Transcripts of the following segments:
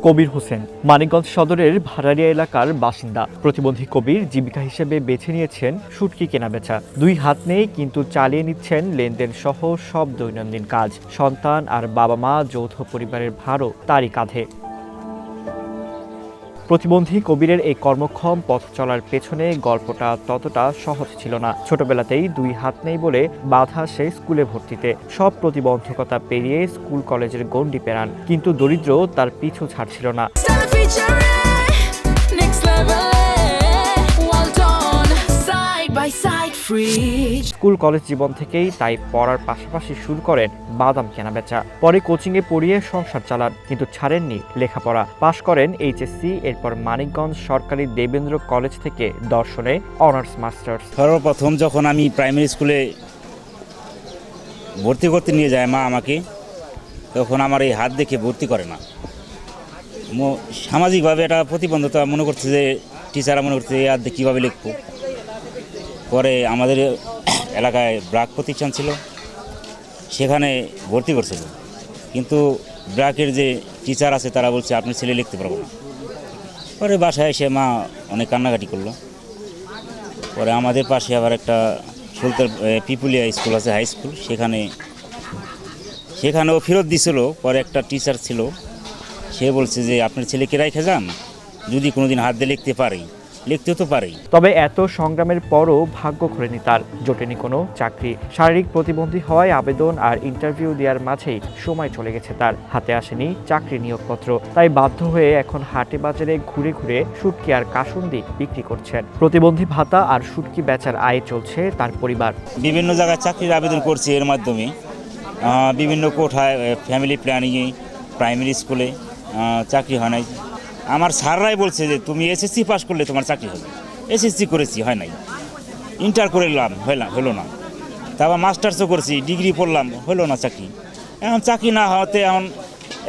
কবির হোসেন মানিকগঞ্জ সদরের ভাড়ারিয়া এলাকার বাসিন্দা। প্রতিবন্ধী কবির জীবিকা হিসেবে বেছে নিয়েছেন শুটকি কেনাবেচা। দুই হাত নেই, কিন্তু চালিয়ে নিচ্ছেন লেনদেন সহ সব দৈনন্দিন কাজ। সন্তান আর বাবা মা যৌথ পরিবারের ভারও তারই কাঁধে। প্রতিবন্ধী কবিরের এই কর্মক্ষম পথ চলার পেছনে গল্পটা ততটা সহজ ছিল না। ছোটবেলাতেই দুই হাত নেই বলে বাধা সে স্কুলে ভর্তিতে। সব প্রতিবন্ধকতা পেরিয়ে স্কুল কলেজের গণ্ডি পেরান, কিন্তু দরিদ্র তার পিছু ছাড়ছিল না। স্কুল কলেজ জীবন থেকেই তাই পড়ার পাশাপাশি শুরু করেন বাদাম কেনাবেচা। পরে কোচিংয়ে পড়িয়ে সংসার চালান, কিন্তু ছাড়েননি লেখাপড়া। পাশ করেন এইচএসসি, এরপর মানিকগঞ্জ সরকারি দেবেন্দ্র কলেজ থেকে দর্শনে অনার্স মাস্টার্স। সর্বপ্রথম যখন আমি প্রাইমারি স্কুলে ভর্তি করতে নিয়ে যায় মা আমাকে, তখন আমার এই হাত দেখে ভর্তি করে না। সামাজিকভাবে এটা প্রতিবন্ধকতা মনে করছে, যে টিচাররা মনে করছে এই হাত দেখে কীভাবে লিখবো। পরে আমাদের এলাকায় ব্রাক প্রতিষ্ঠান ছিল, সেখানে ভর্তি করছিল, কিন্তু ব্রাকের যে টিচার আছে তারা বলছে আপনার ছেলে লিখতে পারবো না। পরে বাসায় এসে মা অনেক কান্নাকাটি করলো। পরে আমাদের পাশে আবার একটা সুলতান পিপুলিয়া স্কুল আছে, হাই স্কুল, সেখানেও ফেরত দিছিল। পরে একটা টিচার ছিল, সে বলছে যে আপনার ছেলেকে রেখে যান, যদি কোনোদিন হাত দিয়ে লিখতে পারে, লিখতেও তো পারে। তবে এত সংগ্রামের পরও ভাগ্য ঘোরেনি তার, জোটেনি কোনো চাকরি। শারীরিক প্রতিবন্ধী হওয়ায় আবেদন আর ইন্টারভিউ দেওয়ার মাঝেই সময় চলে গেছে তার, হাতে আসেনি চাকরি নিয়োগপত্র। তাই বাধ্য হয়ে এখন হাটে বাজারে ঘুরে ঘুরে শুটকি আর কাসুন্দি বিক্রি করছেন। প্রতিবন্ধী ভাতা আর শুটকি বেচার আয়ে চলছে তার পরিবার। বিভিন্ন জায়গায় চাকরির আবেদন করছি, এর মাধ্যমে বিভিন্ন কোঠায়, ফ্যামিলি প্ল্যানিংয়ে, প্রাইমারি স্কুলে চাকরি হয় নাই। আমার স্যাররাই বলছে যে তুমি এসএসসি পাস করলে তোমার চাকরি হবে। এসএসসি করেছি, হয় নাই। ইন্টার করলাম, হলো না। তারপর মাস্টার্সও করছি, ডিগ্রি পড়লাম, হলো না চাকরি। এখন চাকরি না হওয়াতে এখন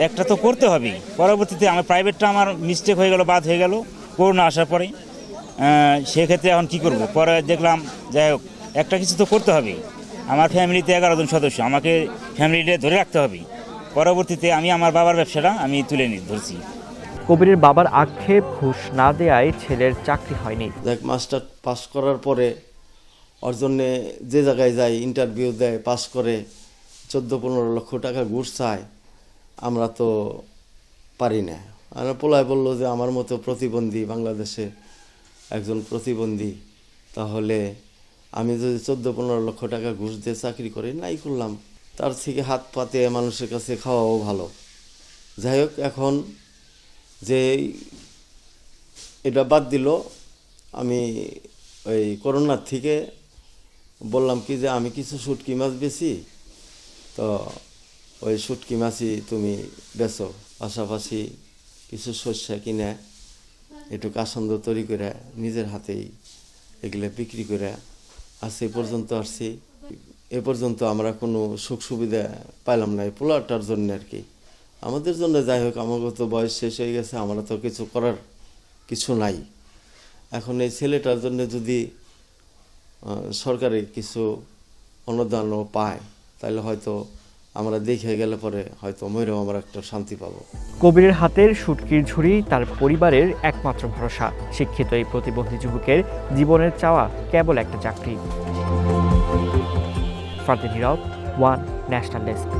একটা তো করতে হবে। পরবর্তীতে আমার প্রাইভেটটা আমার মিস্টেক হয়ে গেল, বাদ হয়ে গেল করোনা আসার পরে। সেক্ষেত্রে এখন কি করব? পরে দেখলাম যাই হোক একটা কিছু তো করতে হবে। আমার ফ্যামিলিতে 11 জন সদস্য, আমাকে ফ্যামিলিটা ধরে রাখতে হবে। পরবর্তীতে আমি আমার বাবার ব্যবসাটা আমি তুলে ধরছি। কবিরের বাবার আক্ষেপ, ঘুষ না দেয়ায় ছেলের চাকরি হয়নি। মাস্টার পাস করার পরে ওর জন্যে যে জায়গায় যায়, ইন্টারভিউ দেয়, পাস করে 14-15 লক্ষ টাকা ঘুষ চায়। আমরা তো পারি না। আর পোলায় বললো যে আমার মতো প্রতিবন্ধী, বাংলাদেশে একজন প্রতিবন্ধী, তাহলে আমি যদি 14-15 লক্ষ টাকা ঘুষ দিয়ে চাকরি করি, নাই করলাম। তার থেকে হাত পাতে মানুষের কাছে খাওয়াও ভালো। যাই হোক, এখন যে এটা বাদ দিল, আমি ওই করোনার থেকে বললাম কি যে আমি কিছু শুটকি মাছ বেচি, তো ওই শুটকি মাছই তুমি বেচো, পাশাপাশি কিছু শস্য কিনে একটু কাসন্দ তৈরি করে নিজের হাতেই এগুলো বিক্রি করে আজ পর্যন্ত আসছি। এ পর্যন্ত আমরা কোনো সুখ সুবিধা পাইলাম না এই পোলাটার জন্য আর কি। আমাদের জন্য যাই হোক, আমাকে তো বয়স শেষ হয়ে গেছে, আমরা তো কিছু করার কিছু নাই। এখন এই ছেলেটার জন্য যদি সরকারি কিছু অনুদানও পায়, তাহলে হয়তো আমরা দেখে গেলে পরে হয়তো ময়ূরেও আমরা একটা শান্তি পাবো। কবিরের হাতের শুটকির ঝুড়ি তার পরিবারের একমাত্র ভরসা। শিক্ষিত এই প্রতিবন্ধী যুবকের জীবনের চাওয়া কেবল একটা চাকরি। Fardin Hirat, one national desk.